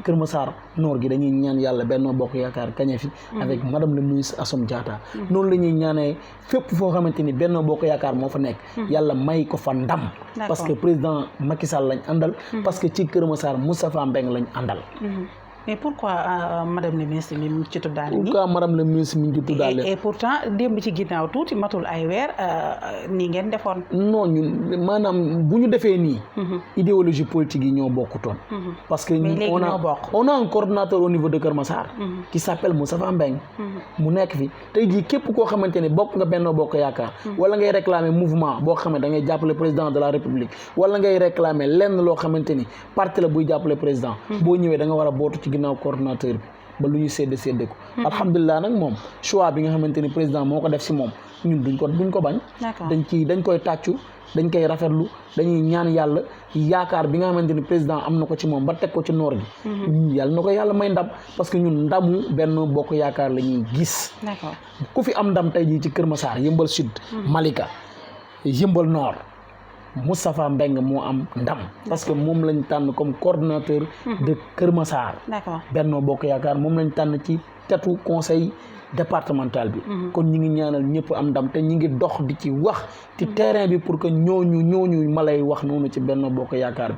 Kër Massar Nord gi dañuy ñaan yàlla Benno Bokk Yaakaar gagné fi avec madame le ministre Assome Diatta noonu la ñuy ñaanee fépp foo xamante ni Benno Bokk Yaakaar moo fa nekk yàlla may ko fa ndam parce que président Macky Sall lañ àndal parce que ci Kër Massar Moustapha Mbengue lañ àndal mais pourquoi madame le ministre mi ngi ci tuddaale nii pourquoi madame le ministre mi ngi ci tuddaale et pourtant démb ci ginnaaw tuuti matul ay weer nii ngeen defoon non ñun maanaam bu ñu defee nii idéologie politique yi ñoo bokkutoon parce que on a un coordonnateur au niveau de Kër Massar qui s'appelle Moustapha Mbengue mu nekk fi tey jii képp koo xamante ne bokk nga Benno Bokk Yaakaar wala ngay réclamer mouvement boo xam ne da ngay jàppale président de la République wala ngay réclamer lenn loo xamante ni parti la buy jàppale président boo ñëwee da nga war a bootu ci ginnaaw coordonnateur bi ba lu ñu sédd ko alhamdulilah nag moom choix bi nga xamante ni président moo ko def si moom ñun duñ ko bañ dañ koy tàccu dañ koy rafetlu dañuy ñaan yàlla yaakaar bi nga xamante ni président am na ko ci moom ba teg ko ci noor gi yàlla na ko yàlla may ndam parce que ñun ndamu Benno Bokk Yaakaar la ñuy gis ku fi am ndam tey jii ci Kër Massar Yëmbal Sud Malika Yëmbal Nord Moustapha Mbeng moo am ndam parce que moom lañ tànn comme coordonnateur de Kër Massar. D'accord. Benno Bokk Yaakaar moom lañ tànn ci tetu conseil départemental bi. kon ñi ngi ñaanal ñëpp am ndam te ñi ngi dox di ci wax ci terrain bi pour que ñooñu ma lay wax noonu ci Benno Bokk Yaakaar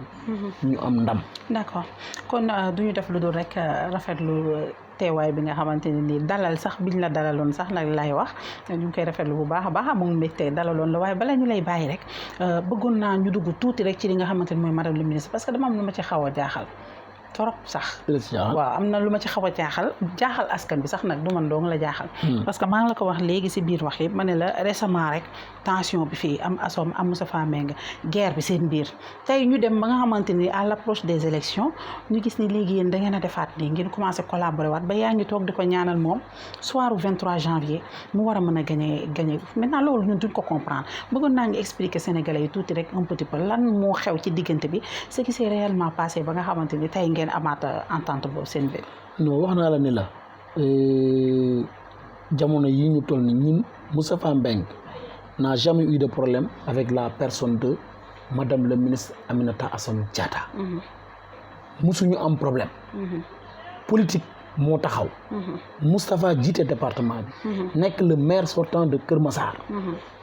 bi ñu am ndam. D'accord kon duñu def lu dul rek rafetlu teewaay bi nga xamante ne nii dalal sax biñ la dalaloon sax nag lay wax ñu ngi koy rafetlu bu baax a baax amul mbégte dalaloon la waaye bala ñu lay bàyyi rek bëggoon naa ñu dugg tuuti rek ci li nga xamante ne mooy madame le ministre parce que dama am lu ma ci xaw a jaaxal trop sax. waaw am na lu ma ci xaw a jaaxal askan bi sax nag du man dong la jaaxal. parce que maa ngi la ko wax léegi si biir wax yëpp ma ne la récemment rek tension bi fii am Assom am Moustapha Mbeng guerre bi seen biir tey ñu dem ba nga xamante ni à l'approche des élections ñu gis ni léegi yéen da ngeen a defaat nii ngeen commencé collaborer waat ba yaa ngi toog di ko ñaanal moom soiru 23 janvier mu war a mën a gagné maintenant loolu ñun duñ ko comprendre bëggoon naa ngi expliquer Sénégalais yi tuuti rek un petit peu lan moo xew ci diggante bi ce qui s'est réellement passé ba nga xamante ni tey ngeen amaat entente boobu seen biir. non wax naa la ni la jamono yi ñu toll ni ñun Moustapha Mbeng n'a jamais eu de problème avec la personne de madame le ministre Aminata Assome Diatta. musuñu am problème. politique moo taxaw. Moustapha jiite département bi. nekk le maire sortant de Kër Massar.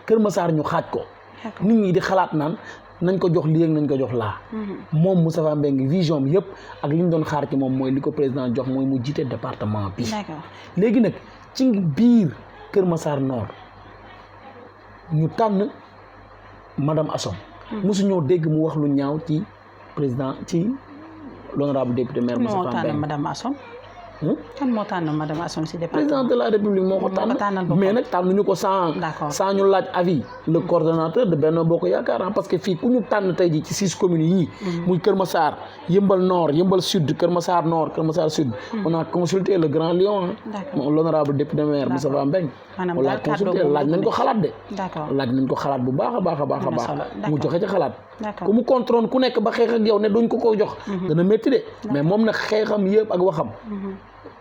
Kër Massar ñu xaaj ko. nit ñi di xalaat naan nañ ko jox lii ak nañ ko jox laa. moom Moustapha Mbeng vision bi yëpp ak li ñu doon xaar ci moom mooy li ko président jox mooy mu jiite département bi. léegi nag ci biir Kër Massar Nord ñu tànn madame Assome. mosu ñoo dégg mu wax lu ñaaw ci président ci l'honorable député maire Moustapha Mbeng. madame Assome. kan moo tànn madame Assome si département président de la république moo ko tànn mais nag tànnuñu ko sans ñu laaj avis le coordonnateur de Benno Bokk Yaakaar parce que fii ku ñu tànn tey ji ci 6 communes yii muy Kër Massar Yëmbal Nord Yëmbal Sud Kër Massar Nord Kër Massar Sud on a consulté le grand lion l'honorable député maire Moustapha Mbeng on l'a consulté laaj nañ ko xalaat de laaj nañ ko xalaat bu baax a baax a baax a baax mu joxe ci xalaat ku mu contrôle ku nekk ba xeex ak yow ne duñ ko jox dana métti de mais moom nag xeexam yëpp ak waxam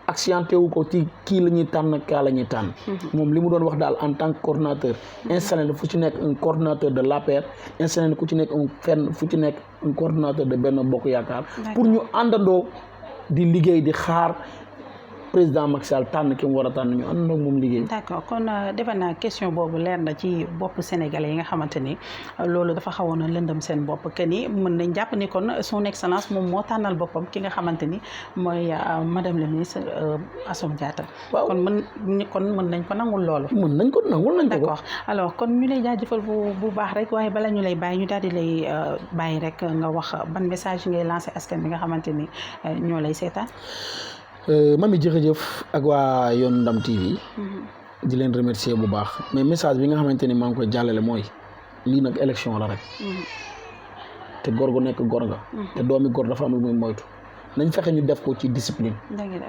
accidenté wu ko ci kii la ñuy tànn kaa la ñuy tànn moom li mu doon wax daal en tant que coordonnateur installé na fu ci nekk un coordonnateur de l'APR installé na ku ci nekk fu ci nekk un coordonnateur de Benno Bokk Yaakaar pour ñu àndandoo di liggéey di xaar président Macky Sall tànn ki mu war a tànn ñu àndandoo moom liggéey. d'accord kon defe naa question boobu leer na ci bopp sénégalais yi nga xamante ni loolu dafa xawoon a lëndëm seen bopp que ni mën nañ jàpp ni kon son excellence moom moo tànnal boppam ki nga xamante ni mooy madame le ministre Assome Diatta. waaw kon mën nañ ko nangul loolu. mën nañ ko nangul nañ ko. d'accord alors kon ñu lay jaajëfal bu baax rek waaye bala ñu lay bàyyi ñu daal di lay bàyyi rek nga wax ban message ngay lancé askan bi nga xamante ni ñoo lay seetaan. Mami jërëjëf ak waa Yoonu Ndam TV di leen remercier bu baax mais message bi nga xamante ni maa ngi koy jàllale mooy lii nag élection la rek te góor gu nekk góor nga te doomi góor dafa am lu muy moytu nañ fexe ñu def ko ci discipline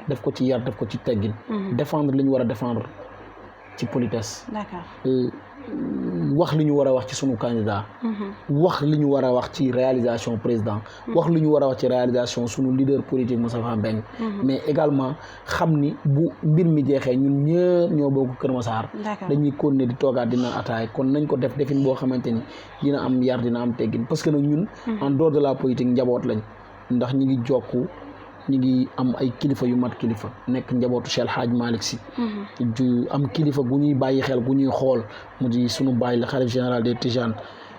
def ko ci yar def ko ci teggin défendre li ñu war a défendre ci politesse wax li ñu war a wax ci sunu candidat wax li ñu war a wax ci réalisation président wax li ñu war a wax ci réalisation sunu leader politique Moustapha Mbeng mais également xam ni bu mbir mi jeexee ñun ñëpp ñoo bokk Kër Massar dañuy continuer di toogaat dina ataay kon nañ ko def defin boo xamante ni dina am yar dina am teggin parce que nag ñun en dehors de la politique njaboot lañ ndax ñi ngi jokku ñi ngi am ay kilifa yu mat kilifa nekk njabootu Cheikh Hadj Malick Sy ju am kilifa gu ñuy bàyyi xel gu ñuy xool mu di sunu bàyyi la xalif général des Tijanes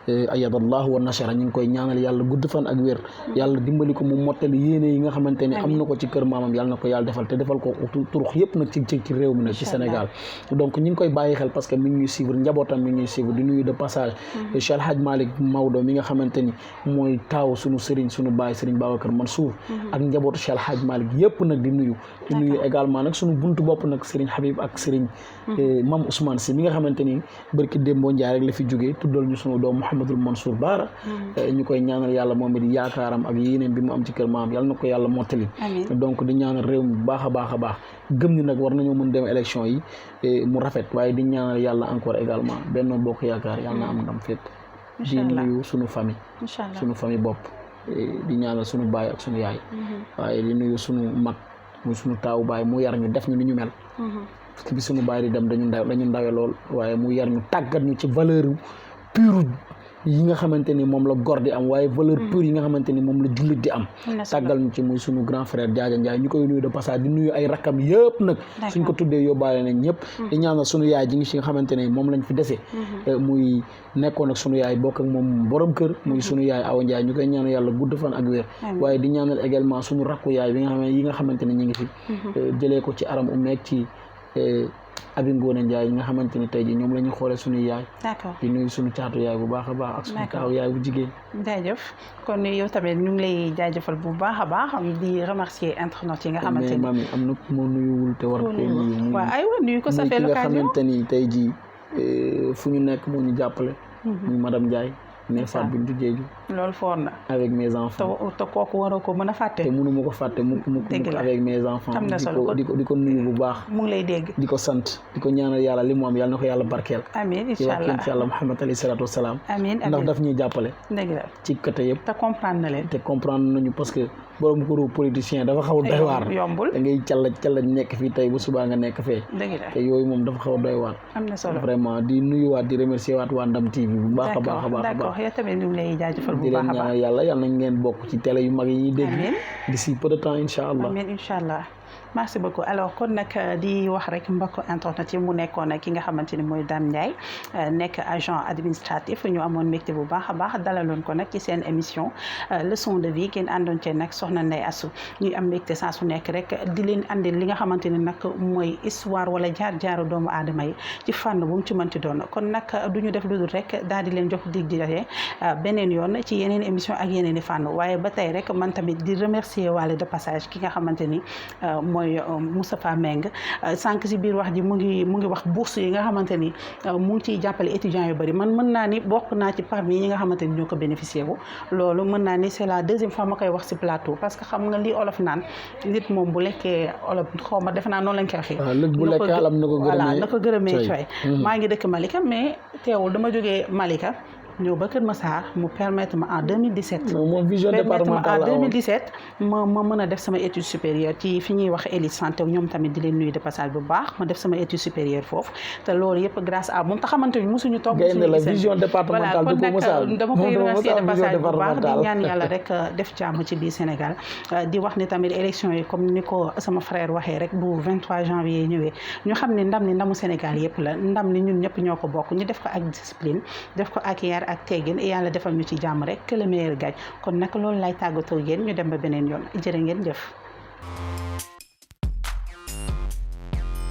ayadallahu wa nashara ñu ngi koy ñaanal yàlla gudd fan ak wér yàlla dimbali ko mu mottali yéene yi nga xamante ne am na ko ci kër maamam yàlla na ko yàlla defal te defal ko turux yëpp nag ci réew mi nag ci Sénégal donc ñu ngi koy bàyyi xel parce que mi ngi ñuy suivre njabootam mi ngi ñuy suivre di nuyu de passage Cheikh Hadj Malick Maodo mi nga xamante ni mooy taaw sunu sëriñ sunu baay sëriñ Babacar Mansour ak njabootu Cheikh Hadj Malick yëpp nag di nuyu également nag sunu buntu bopp nag sëriñ Habib ak sëriñ Mame Ousmane Sy mi nga xamante ni barki Dembo Ndiaye rek la fi jógee tuddal ñu sunu doom Mouhamadul Mansour Baara ñu koy ñaanal yàlla moom it yaakaaram ak yéeneen bi mu am ci kër maam yàlla na ko yàlla mottali donc di ñaanal réew mi bu baax a baax a baax gëm ni nag war nañoo mën dem élection yi mu rafet waaye di ñaanal yàlla encore également Benno Bokk Yaakaar yàlla na am ndam fépp di nuyu sunu famille sunu famille bopp di ñaanal sunu baay ak sunu yaay waaye di nuyu sunu mag muy sunu taawu baay mu yar ñu def ñu ni ñu mel parce que bi sunu baay di dem dañu ndawe lool waaye mu yar ñu tàggat ñu ci valeur pure yi nga xamante ni moom la góor di am waaye valeur pure yi nga xamante ni moom la jullit di am tàggal ñu ci muy sunu grand frère Jaaja Njaay ñu koy nuyu de passage di nuyu ay rakkam yëpp nag suñ ko tuddee yóbbaale nañ ñëpp di ñaanal sunu yaay ji ngi si nga xamante ne moom lañ fi dese muy nekkoon ak sunu yaay bokk ak moom borom kër muy sunu yaay Awa Njaay ñu koy ñaanal yàlla gudd fan ak wér waaye di ñaanal également sunu rakku yaay bi nga xam ne yi nga xamante ne ñu ngi fi jëlee ko ci aram umeeg ci Abi Ngoone Njaay yi nga xamante ni tey ji ñoom la ñu xoolee suñu yaay di nuyu suñu caatu yaay bu baax a baax ak suñu kaaw yaay bu jigéen jaajëf kon yow tamit ñu ngi lay jaajëfal bu baax a baax di remercier internautes yi nga xamante ni mami am na moo nuyuwul te war ko nuyu waaw aywa nuyu ko ça fait l'occasion nga xamante ni tey ji fu ñu nekk moo ñu jàppale muy madame Ndiaye ne Fatou Bintou Diédhiou loolu foor na avec mes enfants te kooku waroo ko mën a fàtte te mënu ma ko fàtte mukk avec mes enfants di ko nuyu bu baax mu ngi lay dégg di ko sant di ko ñaanal yàlla li mu am yàlla na ko yàlla barkeel amiin incha allah ci yàlla Muhammad alayhi salaatu wasalaam amiin ndax daf ñuy jàppale dëgg la ci côté yëpp te comprendre na leen te comprendre nañu parce que borom groupe politicien dafa xaw a doy waar yombul da ngay callaj nekk fii tey bu subaa nga nekk fee dëgg la te yooyu moom dafa xaw a doy waar am na solo vraiment di nuyuwaat di remercier waat waa Ndam TV bu baax a baax a baax d'accord yow tamit ñu ngi lay jaajëfal bu di baax leen ñaanal yàlla nañ ngeen bokk ci télé yu mag yi ñuy dégg d'ici peu de temps incha allah amiin incha allah merci beaucoup alors kon nag di wax rek mbokk internet yi mu nekkoon ki nga xamante ni mooy Dame Ndiaye nekk agent administratif ñu amoon mbégte bu baax a baax dalaloon ko nag ci seen émission leçon de vie ngeen àndoon cee nag soxna Ndeye Astou ñuy am mbégte saa su nekk rek di leen andil li nga xamante ni nag mooy histoire wala jaar-jaaru doomu aadama yi ci fànn bu mu ci mënti doon kon nag du ñu def lu dul rek daal di leen jox dig di beneen yoon ci yeneen émission ak yeneen i fànn waaye ba tey rek man tamit di remercier waale de passage ki nga xamante ni mooy Moustapha Meng sànq si biir wax ji mu ngi wax bourse yi nga xamante ni mu ngi ciy jàppale étudiants yu bëri man mën naa ni bokk naa ci parmi ñi nga xamante ni ñoo ko bénéficié wu loolu mën naa ni c'est la deuxième fois ma koy wax si plateau parce que xam nga li olof naan nit moom bu lekkee olof xaw ma defe naa noonu lañ koy waxee na ko gërëmee coy maa ngi dëkk Malika mais teewul dama jógee Malika ñëw ba Kër Massar mu permettre ma en 2017 moom vision départementale en 2017 ma mën a def sama étude supérieure ci fi ñuy wax élite santé ñoom tamit di leen nuyu de passage bu baax ma def sama étude supérieure foofu te loolu yëpp grâce à moom te xamante ni mosuñu toog la vision départementale kon nag dama koy remercier de passage bu baax di ñaan yàlla rek def jàmm ci biir Sénégal di wax ni tamit élection yi comme ni ko sama frère waxee rek bu 23 janvier ñëwee ñu xam ne ndam ni ndamu Sénégal yëpp la ndam ni ñun ñëpp ñoo ko bokk ñu def ko ak discipline def ko ak yar ak teggin yàlla defal ñu ci jàmm rek que le meilleur gagne kon nag loolu lay tàggatoo yéen ñu dem ba beneen yoon jërë ngeen jëf